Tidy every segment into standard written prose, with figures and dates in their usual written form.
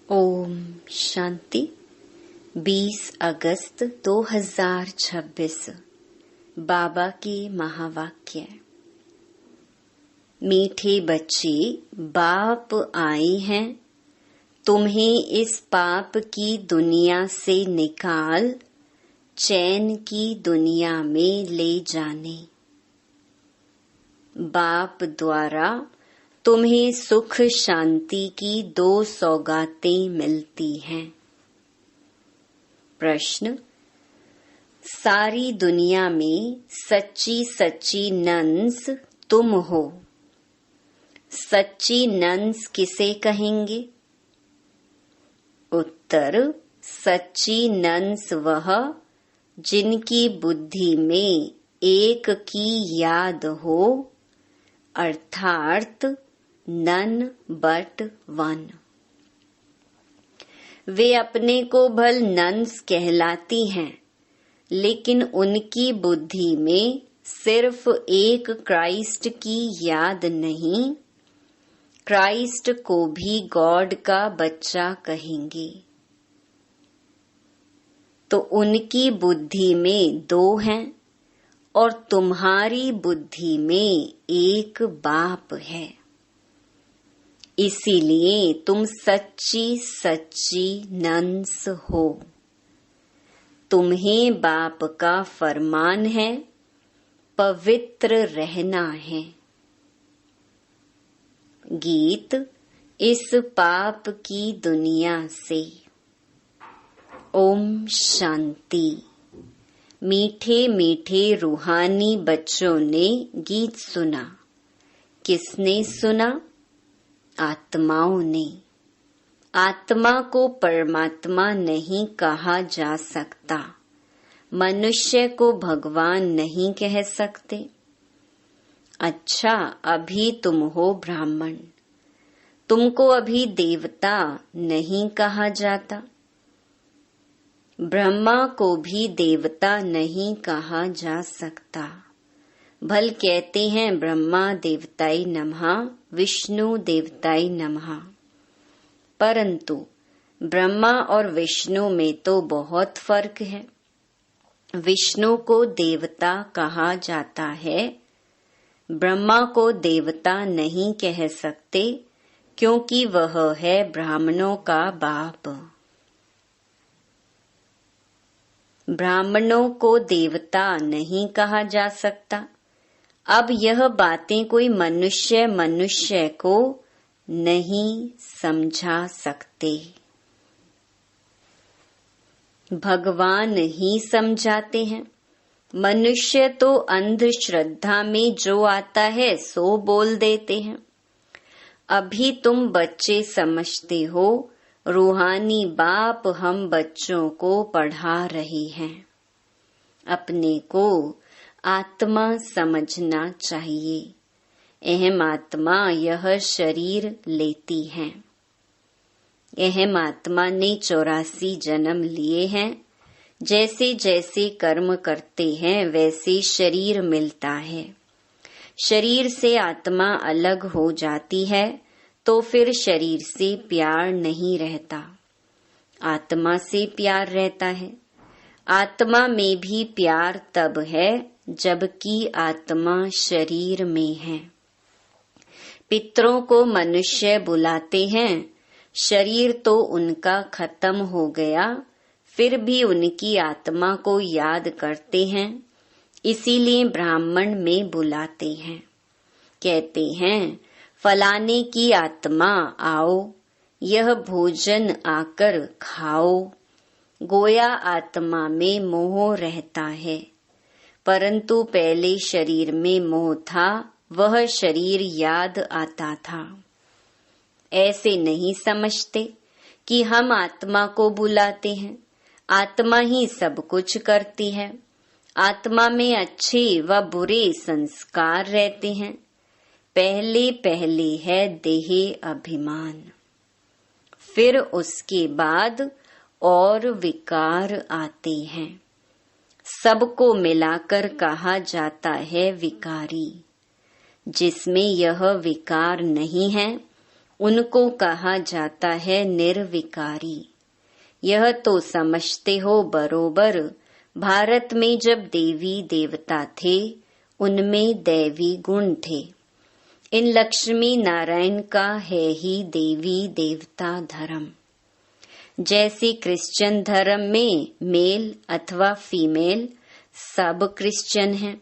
ओम शांति। 20 अगस्त 2026 बाबा के महावाक्य। मीठे बच्चे, बाप आए हैं तुम्हें इस पाप की दुनिया से निकाल चैन की दुनिया में ले जाने। बाप द्वारा तुम्हें सुख शांति की 2 सौगातें मिलती हैं। प्रश्न: सारी दुनिया में सच्ची सच्ची नन्स तुम हो। सच्ची नन्स किसे कहेंगे? उत्तर: सच्ची नन्स वह जिनकी बुद्धि में एक की याद हो, अर्थात नन बट वन। वे अपने को भल नन्स कहलाती हैं, लेकिन उनकी बुद्धि में सिर्फ एक क्राइस्ट की याद नहीं, क्राइस्ट को भी गॉड का बच्चा कहेंगे। तो उनकी बुद्धि में 2 हैं और तुम्हारी बुद्धि में एक बाप है। इसीलिए तुम सच्ची सच्ची नन्स हो। तुम्हें बाप का फरमान है, पवित्र रहना है। गीत: इस पाप की दुनिया से। ओम शांति। मीठे मीठे रूहानी बच्चों ने गीत सुना। किसने सुना? आत्माओं ने। आत्मा को परमात्मा नहीं कहा जा सकता, मनुष्य को भगवान नहीं कह सकते। अच्छा, अभी तुम हो ब्राह्मण, तुमको अभी देवता नहीं कहा जाता। ब्रह्मा को भी देवता नहीं कहा जा सकता। भल कहते हैं ब्रह्मा देवताय नमः, विष्णु देवताय नमः। परंतु ब्रह्मा और विष्णु में तो बहुत फर्क है। विष्णु को देवता कहा जाता है, ब्रह्मा को देवता नहीं कह सकते, क्योंकि वह है ब्राह्मणों का बाप। ब्राह्मणों को देवता नहीं कहा जा सकता। अब यह बातें कोई मनुष्य को नहीं समझा सकते, भगवान ही समझाते हैं। मनुष्य तो अंधश्रद्धा में जो आता है सो बोल देते हैं। अभी तुम बच्चे समझते हो, रूहानी बाप हम बच्चों को पढ़ा रहे हैं। अपने को आत्मा समझना चाहिए। अहम आत्मा यह शरीर लेती है। अहम आत्मा ने 84 जन्म लिए हैं। जैसे जैसे कर्म करते हैं वैसे शरीर मिलता है। शरीर से आत्मा अलग हो जाती है तो फिर शरीर से प्यार नहीं रहता, आत्मा से प्यार रहता है। आत्मा में भी प्यार तब है जबकि आत्मा शरीर में है। पितरों को मनुष्य बुलाते हैं, शरीर तो उनका खत्म हो गया, फिर भी उनकी आत्मा को याद करते हैं, इसीलिए ब्राह्मण में बुलाते हैं। कहते हैं, फलाने की आत्मा आओ, यह भोजन आकर खाओ। गोया आत्मा में मोह रहता है, परंतु पहले शरीर में मोह था, वह शरीर याद आता था। ऐसे नहीं समझते कि हम आत्मा को बुलाते हैं, आत्मा ही सब कुछ करती है। आत्मा में अच्छे व बुरे संस्कार रहते हैं। पहले पहले है देह अभिमान, फिर उसके बाद और विकार आते हैं। सबको मिलाकर कहा जाता है विकारी। जिसमें यह विकार नहीं है उनको कहा जाता है निर्विकारी। यह तो समझते हो बरोबर, भारत में जब देवी देवता थे उनमें दैवी गुण थे। इन लक्ष्मी नारायण का है ही देवी देवता धर्म। जैसे क्रिश्चियन धर्म में मेल अथवा फीमेल सब क्रिश्चियन हैं,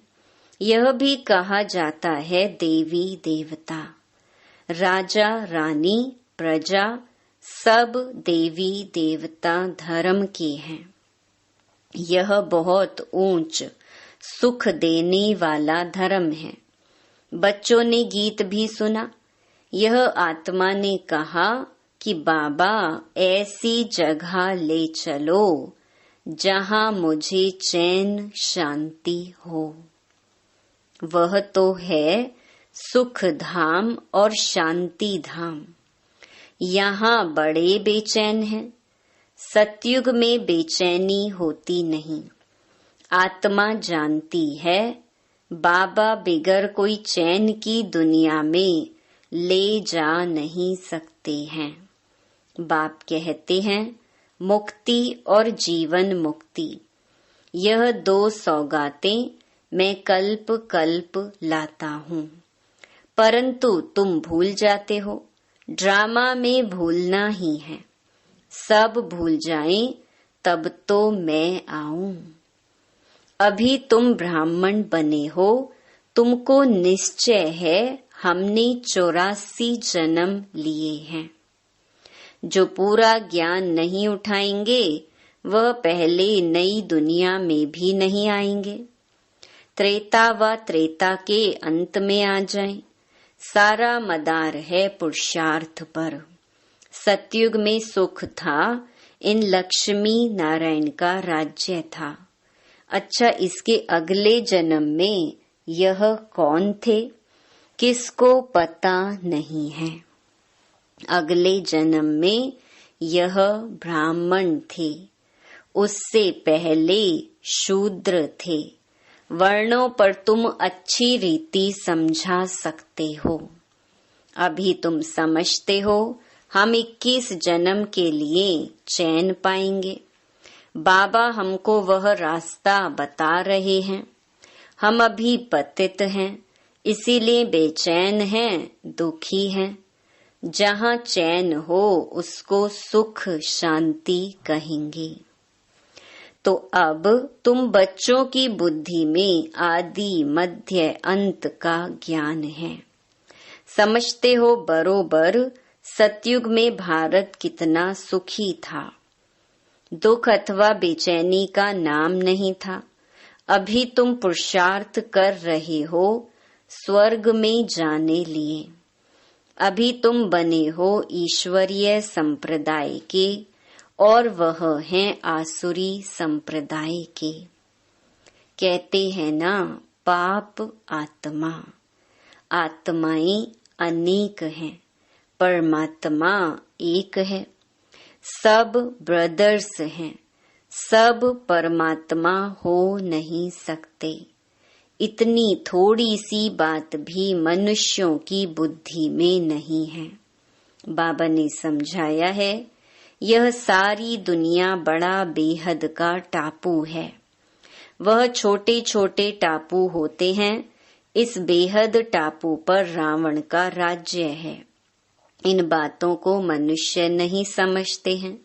यह भी कहा जाता है देवी देवता। राजा रानी प्रजा सब देवी देवता धर्म के हैं। यह बहुत ऊंच सुख देने वाला धर्म है। बच्चों ने गीत भी सुना। यह आत्मा ने कहा कि बाबा ऐसी जगह ले चलो जहां मुझे चैन शांति हो। वह तो है सुख धाम और शांति धाम। यहाँ बड़े बेचैन हैं। सतयुग में बेचैनी होती नहीं। आत्मा जानती है बाबा बिगर कोई चैन की दुनिया में ले जा नहीं सकते हैं। बाप कहते हैं मुक्ति और जीवन मुक्ति, यह दो सौगातें मैं कल्प कल्प लाता हूँ, परंतु तुम भूल जाते हो। ड्रामा में भूलना ही है। सब भूल जाएं तब तो मैं आऊं। अभी तुम ब्राह्मण बने हो, तुमको निश्चय है हमने 84 जन्म लिए हैं। जो पूरा ज्ञान नहीं उठाएंगे वह पहले नई दुनिया में भी नहीं आएंगे। त्रेता व त्रेता के अंत में आ जाएं। सारा मदार है पुरुषार्थ पर। सतयुग में सुख था, इन लक्ष्मी नारायण का राज्य था। अच्छा, इसके अगले जन्म में यह कौन थे, किसको पता नहीं है। अगले जन्म में यह ब्राह्मण थे, उससे पहले शूद्र थे। वर्णों पर तुम अच्छी रीति समझा सकते हो। अभी तुम समझते हो हम 21 जन्म के लिए चैन पाएंगे। बाबा हमको वह रास्ता बता रहे हैं। हम अभी पतित हैं, इसीलिए बेचैन हैं, दुखी हैं। जहाँ चैन हो उसको सुख शांति कहेंगे। तो अब तुम बच्चों की बुद्धि में आदि मध्य अंत का ज्ञान है। समझते हो बरोबर सतयुग में भारत कितना सुखी था। दुख अथवा बेचैनी का नाम नहीं था। अभी तुम पुरुषार्थ कर रहे हो स्वर्ग में जाने लिए। अभी तुम बने हो ईश्वरीय संप्रदाय के और वह हैं आसुरी संप्रदाय के। कहते हैं ना, पाप आत्मा। आत्माएं अनेक हैं, परमात्मा एक है। सब ब्रदर्स हैं, सब परमात्मा हो नहीं सकते। इतनी थोड़ी सी बात भी मनुष्यों की बुद्धि में नहीं है। बाबा ने समझाया है, यह सारी दुनिया बड़ा बेहद का टापू है। वह छोटे छोटे टापू होते हैं। इस बेहद टापू पर रावण का राज्य है। इन बातों को मनुष्य नहीं समझते हैं।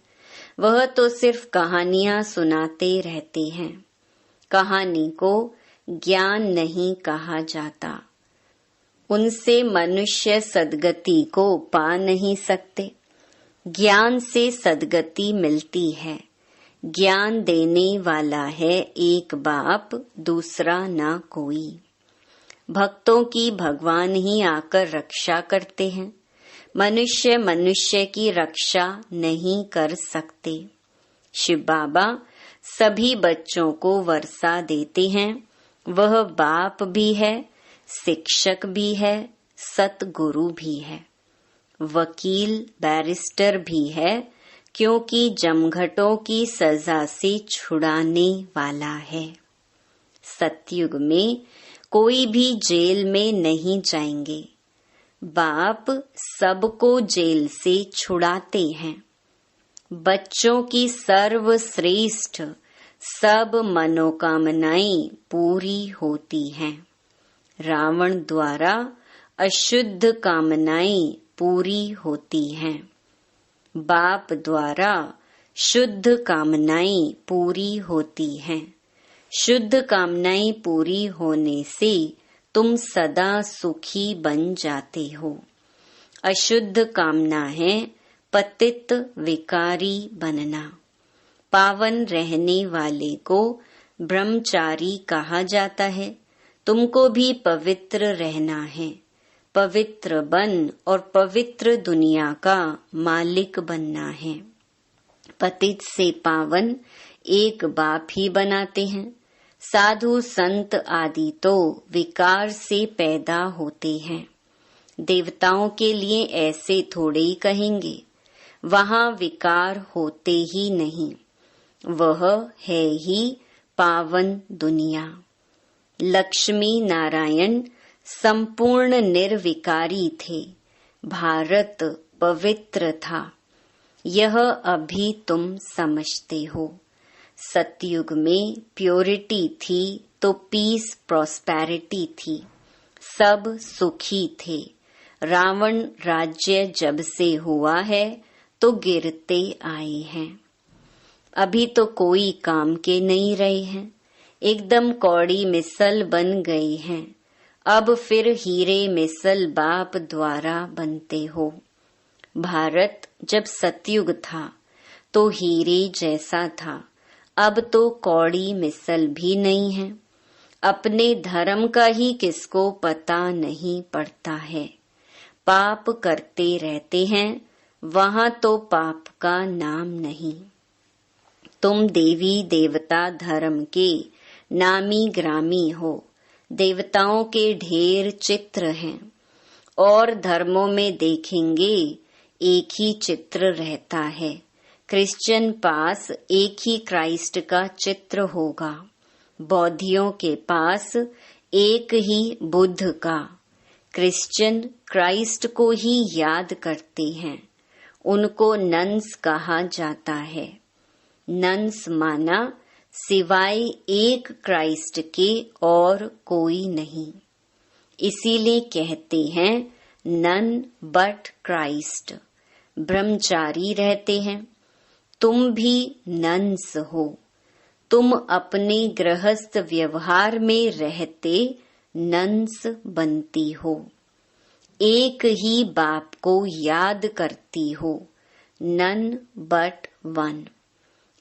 वह तो सिर्फ कहानियां सुनाते रहते हैं। कहानी को ज्ञान नहीं कहा जाता। उनसे मनुष्य सद्गति को पा नहीं सकते। ज्ञान से सद्गति मिलती है। ज्ञान देने वाला है एक बाप, दूसरा ना कोई। भक्तों की भगवान ही आकर रक्षा करते हैं। मनुष्य मनुष्य की रक्षा नहीं कर सकते। शिव बाबा सभी बच्चों को वर्षा देते हैं। वह बाप भी है, शिक्षक भी है, सतगुरु भी है, वकील बैरिस्टर भी है, क्योंकि जमघटों की सजा से छुड़ाने वाला है। सतयुग में कोई भी जेल में नहीं जाएंगे। बाप सबको जेल से छुड़ाते हैं। बच्चों की सर्वश्रेष्ठ सब मनोकामनाएं पूरी होती हैं। रावण द्वारा अशुद्ध कामनाएं पूरी होती हैं। बाप द्वारा शुद्ध कामनाएं पूरी होती हैं। शुद्ध कामनाएं पूरी होने से तुम सदा सुखी बन जाते हो। अशुद्ध कामना है पतित विकारी बनना। पावन रहने वाले को ब्रह्मचारी कहा जाता है। तुमको भी पवित्र रहना है। पवित्र बन और पवित्र दुनिया का मालिक बनना है। पतित से पावन एक बाप ही बनाते हैं। साधु संत आदि तो विकार से पैदा होते हैं। देवताओं के लिए ऐसे थोड़े ही कहेंगे, वहाँ विकार होते ही नहीं। वह है ही पावन दुनिया। लक्ष्मी नारायण संपूर्ण निर्विकारी थे। भारत पवित्र था। यह अभी तुम समझते हो। सतयुग में प्योरिटी थी तो पीस प्रॉस्पेरिटी थी। सब सुखी थे। रावण राज्य जब से हुआ है तो गिरते आए हैं। अभी तो कोई काम के नहीं रहे हैं। एकदम कौड़ी मिसल बन गई हैं। अब फिर हीरे मिसल बाप द्वारा बनते हो। भारत जब सतयुग था तो हीरे जैसा था। अब तो कौड़ी मिसल भी नहीं है। अपने धर्म का ही किसको पता नहीं पड़ता है। पाप करते रहते हैं, वहाँ तो पाप का नाम नहीं। तुम देवी देवता धर्म के नामी ग्रामी हो। देवताओं के ढेर चित्र हैं और धर्मों में देखेंगे एक ही चित्र रहता है। क्रिश्चियन पास एक ही क्राइस्ट का चित्र होगा। बौद्धियों के पास एक ही बुद्ध का। क्रिश्चियन क्राइस्ट को ही याद करते हैं। उनको नन्स कहा जाता है। नन्स माना सिवाय एक क्राइस्ट के और कोई नहीं। इसीलिए कहते हैं नन बट क्राइस्ट। ब्रह्मचारी रहते हैं। तुम भी नन्स हो। तुम अपने गृहस्थ व्यवहार में रहते नन्स बनती हो। एक ही बाप को याद करती हो। None but one.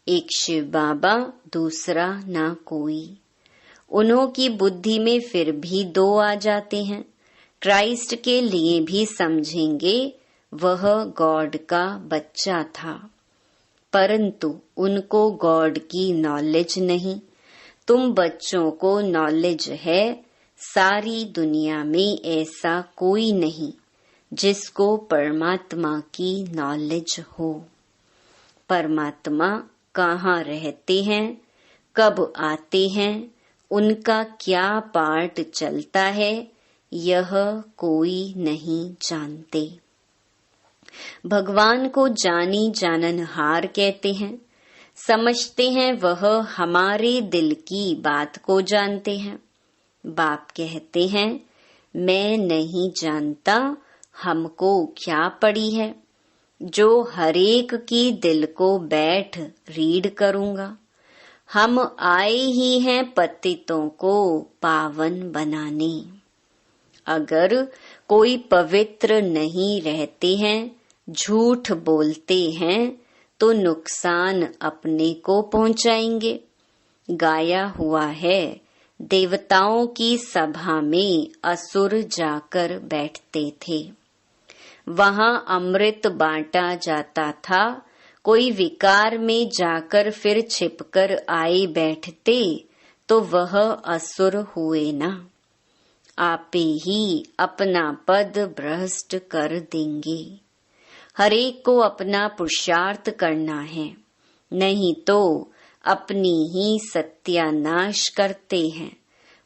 एक शिव बाबा, दूसरा ना कोई। उन्हों की बुद्धि में फिर भी दो आ जाते हैं। क्राइस्ट के लिए भी समझेंगे वह गॉड का बच्चा था, परंतु उनको गॉड की नॉलेज नहीं। तुम बच्चों को नॉलेज है। सारी दुनिया में ऐसा कोई नहीं जिसको परमात्मा की नॉलेज हो। परमात्मा कहाँ रहते हैं, कब आते हैं, उनका क्या पार्ट चलता है, यह कोई नहीं जानते। भगवान को जानी जाननहार कहते हैं। समझते हैं वह हमारे दिल की बात को जानते हैं। बाप कहते हैं मैं नहीं जानता, हमको क्या पड़ी है। जो हरेक की दिल को बैठ रीड करूंगा। हम आए ही हैं पतितों को पावन बनाने। अगर कोई पवित्र नहीं रहते हैं, झूठ बोलते हैं, तो नुकसान अपने को पहुंचाएंगे। गाया हुआ है, देवताओं की सभा में असुर जाकर बैठते थे। वहां अमृत बांटा जाता था। कोई विकार में जाकर फिर छिपकर आए बैठते तो वह असुर हुए ना। आपे ही अपना पद भ्रष्ट कर देंगे। हरेक को अपना पुरुषार्थ करना है, नहीं तो अपनी ही सत्यानाश करते हैं।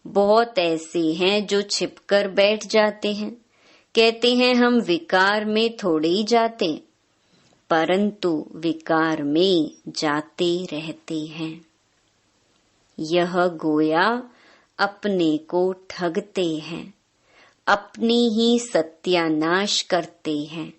बहुत ऐसे हैं जो छिपकर बैठ जाते हैं। कहते हैं हम विकार में थोड़े ही जाते, परंतु विकार में जाते रहते हैं। यह गोया अपने को ठगते हैं, अपनी ही सत्यानाश करते हैं।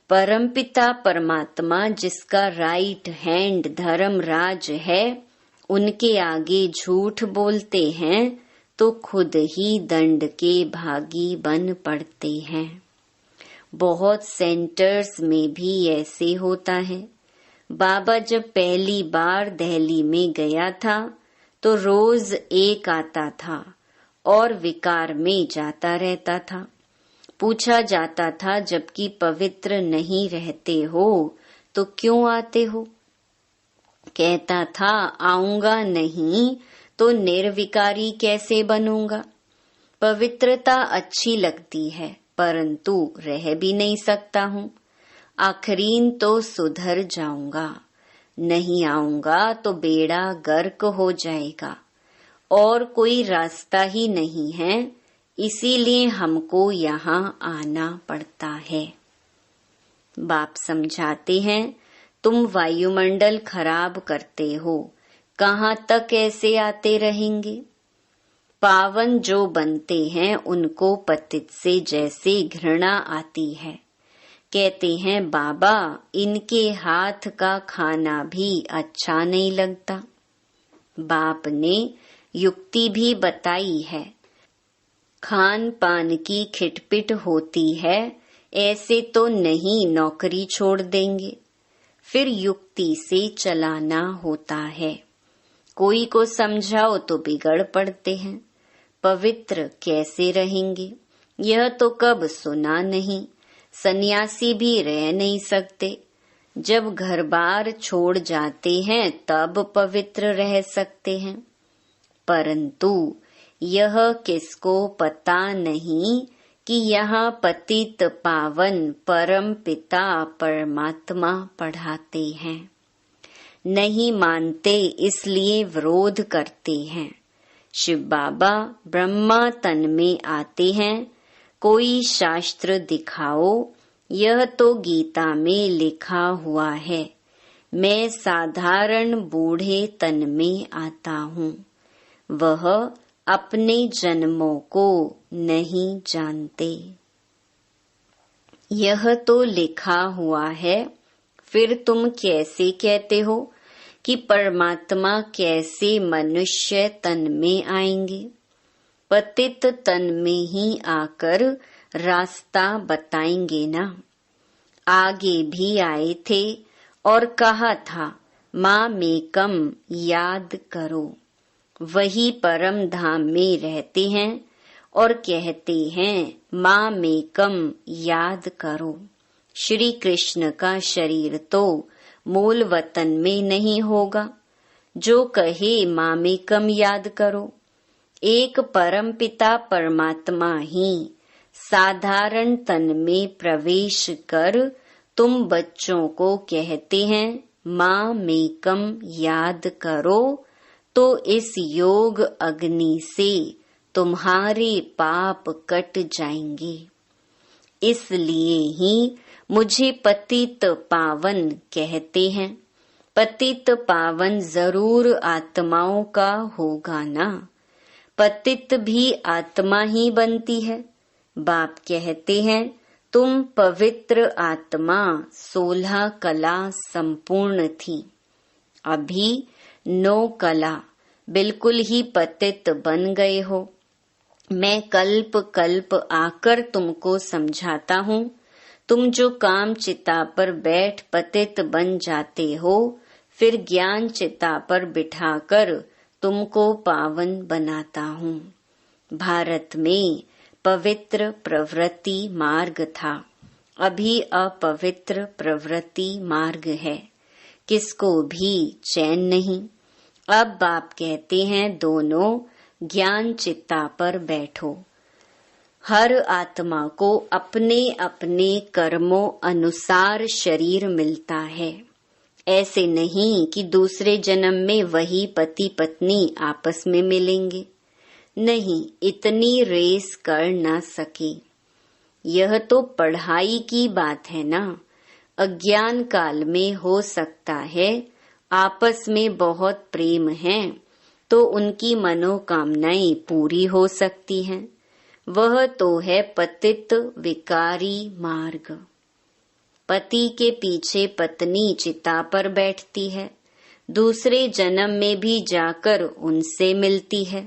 परमपिता परमात्मा जिसका राइट हैंड धर्मराज है, उनके आगे झूठ बोलते हैं तो खुद ही दंड के भागी बन पड़ते हैं। बहुत सेंटर्स में भी ऐसे होता है। बाबा जब पहली बार दिल्ली में गया था तो रोज एक आता था और विकार में जाता रहता था। पूछा जाता था, जबकि पवित्र नहीं रहते हो तो क्यों आते हो? कहता था, आऊंगा नहीं तो निर्विकारी कैसे बनूंगा? पवित्रता अच्छी लगती है, परंतु रह भी नहीं सकता हूँ। आखिरीन तो सुधर जाऊंगा, नहीं आऊंगा तो बेड़ा गर्क हो जाएगा और कोई रास्ता ही नहीं है, इसीलिए हमको यहाँ आना पड़ता है। बाप समझाते हैं, तुम वायुमंडल खराब करते हो, कहाँ तक ऐसे आते रहेंगे? पावन जो बनते हैं उनको पतित से जैसे घृणा आती है। कहते हैं, बाबा इनके हाथ का खाना भी अच्छा नहीं लगता। बाप ने युक्ति भी बताई है, खान पान की खिटपिट होती है, ऐसे तो नहीं नौकरी छोड़ देंगे। फिर युक्ति से चलाना होता है। कोई को समझाओ तो बिगड़ पड़ते हैं। पवित्र कैसे रहेंगे? यह तो कब सुना नहीं। सन्यासी भी रह नहीं सकते। जब घर बार छोड़ जाते हैं तब पवित्र रह सकते हैं, परंतु यह किसको पता नहीं कि यहाँ पतित पावन परम पिता परमात्मा पढ़ाते हैं। नहीं मानते इसलिए विरोध करते हैं। शिव बाबा ब्रह्मा तन में आते हैं, कोई शास्त्र दिखाओ, यह तो गीता में लिखा हुआ है। मैं साधारण बूढ़े तन में आता हूँ। वह अपने जन्मों को नहीं जानते। यह तो लिखा हुआ है, फिर तुम कैसे कहते हो कि परमात्मा कैसे मनुष्य तन में आएंगे? पतित तन में ही आकर रास्ता बताएंगे ना। आगे भी आए थे और कहा था, माँ मेकम याद करो। वही परम धाम में रहते हैं और कहते हैं, माँ मेकम याद करो। श्री कृष्ण का शरीर तो मूल वतन में नहीं होगा जो कहे माँ मेकम याद करो। एक परम पिता परमात्मा ही साधारण तन में प्रवेश कर तुम बच्चों को कहते हैं, माँ मेकम याद करो, तो इस योग अग्नि से तुम्हारे पाप कट जाएंगे। इसलिए ही मुझे पतित पावन कहते हैं। पतित पावन जरूर आत्माओं का होगा ना। पतित भी आत्मा ही बनती है। बाप कहते हैं, तुम पवित्र आत्मा 16 कला संपूर्ण थी, अभी 9 कला बिल्कुल ही पतित बन गए हो। मैं कल्प कल्प आकर तुमको समझाता हूँ। तुम जो काम चिता पर बैठ पतित बन जाते हो, फिर ज्ञान चिता पर बिठाकर तुमको पावन बनाता हूँ। भारत में पवित्र प्रवृत्ति मार्ग था, अभी अपवित्र प्रवृत्ति मार्ग है। किसको भी चैन नहीं। अब बाप कहते हैं, दोनों ज्ञान चित्ता पर बैठो। हर आत्मा को अपने अपने कर्मों अनुसार शरीर मिलता है। ऐसे नहीं कि दूसरे जन्म में वही पति पत्नी आपस में मिलेंगे। नहीं, इतनी रेस कर न सके। यह तो पढ़ाई की बात है ना। अज्ञान काल में हो सकता है आपस में बहुत प्रेम है तो उनकी मनोकामनाएं पूरी हो सकती हैं। वह तो है पतित विकारी मार्ग। पति के पीछे पत्नी चिता पर बैठती है, दूसरे जन्म में भी जाकर उनसे मिलती है,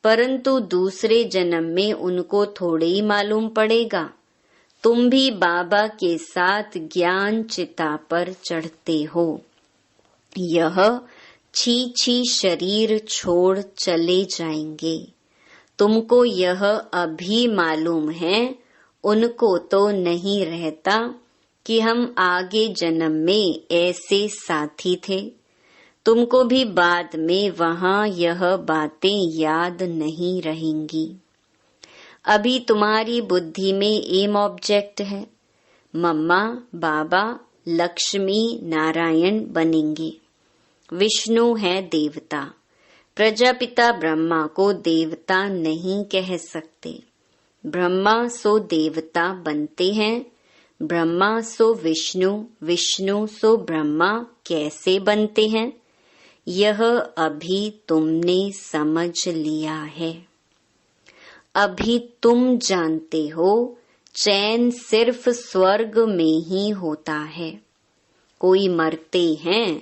परंतु दूसरे जन्म में उनको थोड़े ही मालूम पड़ेगा। तुम भी बाबा के साथ ज्ञान चिता पर चढ़ते हो। यह छी शरीर छोड़ चले जाएंगे। तुमको यह अभी मालूम है, उनको तो नहीं रहता कि हम आगे जन्म में ऐसे साथी थे। तुमको भी बाद में वहाँ यह बातें याद नहीं रहेंगी। अभी तुम्हारी बुद्धि में एम ऑब्जेक्ट है, मम्मा बाबा लक्ष्मी नारायण बनेंगे। विष्णु है देवता। प्रजापिता ब्रह्मा को देवता नहीं कह सकते। ब्रह्मा सो देवता बनते हैं, ब्रह्मा सो विष्णु, विष्णु सो ब्रह्मा कैसे बनते हैं, यह अभी तुमने समझ लिया है। अभी तुम जानते हो चैन सिर्फ स्वर्ग में ही होता है। कोई मरते हैं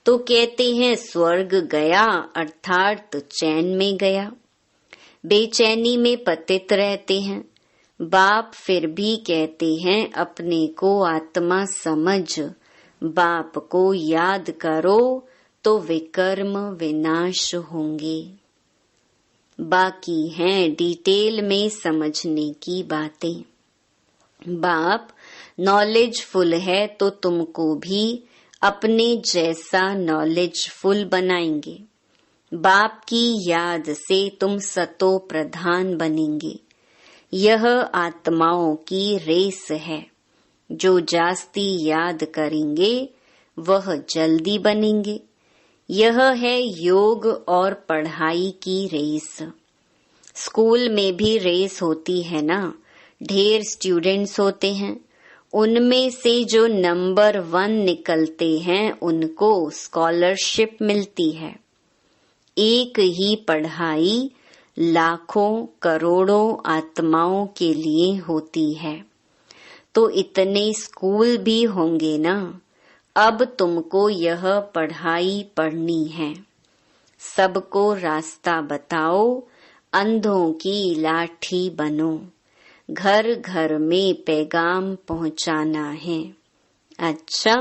तो कहते हैं स्वर्ग गया, अर्थात चैन में गया। बेचैनी में पतित रहते हैं। बाप फिर भी कहते हैं अपने को आत्मा समझ, बाप को याद करो तो विकर्म विनाश होंगे। बाकी हैं डिटेल में समझने की बातें। बाप नॉलेजफुल है तो तुमको भी अपने जैसा नॉलेजफुल बनाएंगे। बाप की याद से तुम सतो प्रधान बनेंगे। यह आत्माओं की रेस है। जो जास्ती याद करेंगे वह जल्दी बनेंगे। यह है योग और पढ़ाई की रेस। स्कूल में भी रेस होती है ना, ढेर स्टूडेंट्स होते हैं, उनमें से जो नंबर 1 निकलते हैं उनको स्कॉलरशिप मिलती है। एक ही पढ़ाई लाखों करोड़ों आत्माओं के लिए होती है, तो इतने स्कूल भी होंगे ना। अब तुमको यह पढ़ाई पढ़नी है। सबको रास्ता बताओ, अंधों की लाठी बनो। घर घर में पैगाम पहुंचाना है। अच्छा,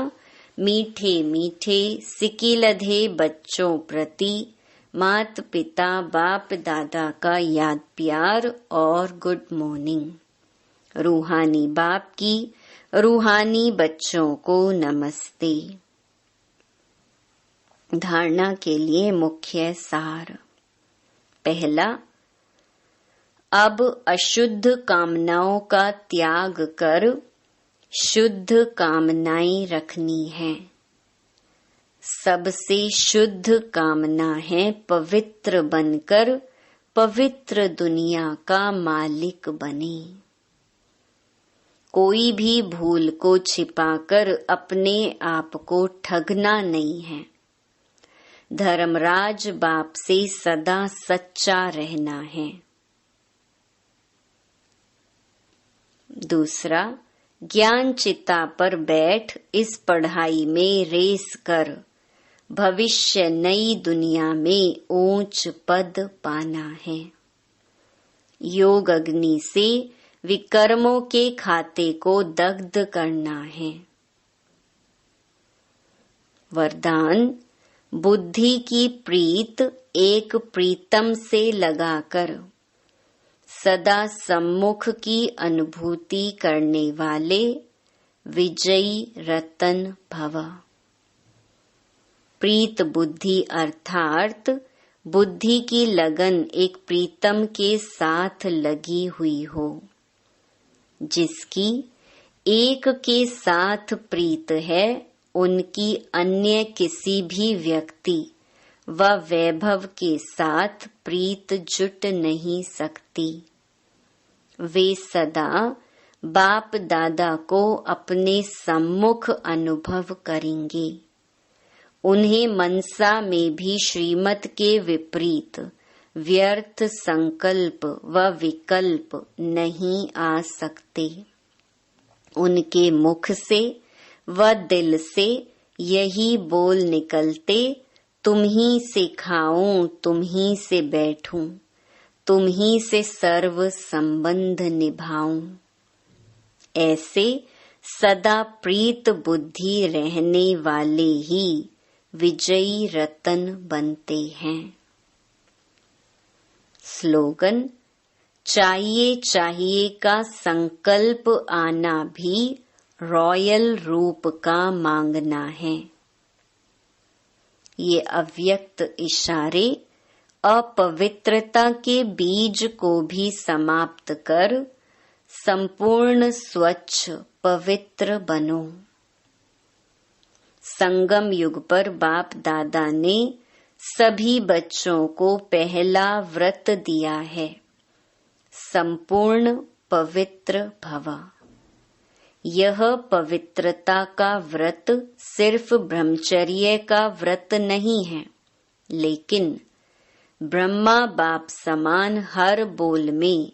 मीठे मीठे सिकिलधे बच्चों प्रति माता पिता बाप दादा का याद प्यार और गुड मॉर्निंग। रूहानी बाप की रूहानी बच्चों को नमस्ते। धारणा के लिए मुख्य सार। पहला, अब अशुद्ध कामनाओं का त्याग कर शुद्ध कामनाएं रखनी है। सबसे शुद्ध कामना है पवित्र बनकर पवित्र दुनिया का मालिक बने। कोई भी भूल को छिपाकर अपने आप को ठगना नहीं है। धर्मराज बाप से सदा सच्चा रहना है। दूसरा, ज्ञान चिता पर बैठ इस पढ़ाई में रेस कर भविष्य नई दुनिया में ऊंच पद पाना है। योग अग्नि से विकर्मों के खाते को दग्ध करना है। वरदान, बुद्धि की प्रीत एक प्रीतम से लगाकर सदा सम्मुख की अनुभूति करने वाले विजयी रतन भव। प्रीत बुद्धि अर्थात बुद्धि की लगन एक प्रीतम के साथ लगी हुई हो। जिसकी एक के साथ प्रीत है, उनकी अन्य किसी भी व्यक्ति व वैभव के साथ प्रीत जुट नहीं सकती। वे सदा बाप दादा को अपने सम्मुख अनुभव करेंगे। उन्हें मनसा में भी श्रीमत के विपरीत व्यर्थ संकल्प व विकल्प नहीं आ सकते। उनके मुख से व दिल से यही बोल निकलते, तुम ही से खाऊं, तुम ही से बैठूं, तुम ही से सर्व संबंध निभाऊं। ऐसे सदा प्रीत बुद्धि रहने वाले ही विजयी रतन बनते हैं। स्लोगन: चाहिए चाहिए का संकल्प आना भी रॉयल रूप का मांगना है। ये अव्यक्त इशारे अपवित्रता के बीज को भी समाप्त कर संपूर्ण स्वच्छ पवित्र बनो। संगम युग पर बाप दादा ने सभी बच्चों को पहला व्रत दिया है, संपूर्ण पवित्र भव। यह पवित्रता का व्रत सिर्फ ब्रह्मचर्य का व्रत नहीं है, लेकिन ब्रह्मा बाप समान हर बोल में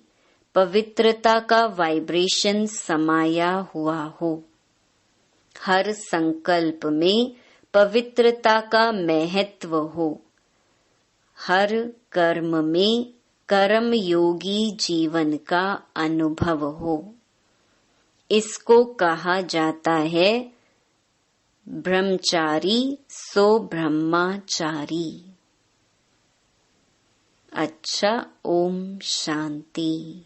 पवित्रता का वाइब्रेशन समाया हुआ हो, हर संकल्प में पवित्रता का महत्व हो, हर कर्म में कर्म योगी जीवन का अनुभव हो। इसको कहा जाता है ब्रह्मचारी सो ब्रह्माचारी। अच्छा, ओम शांति।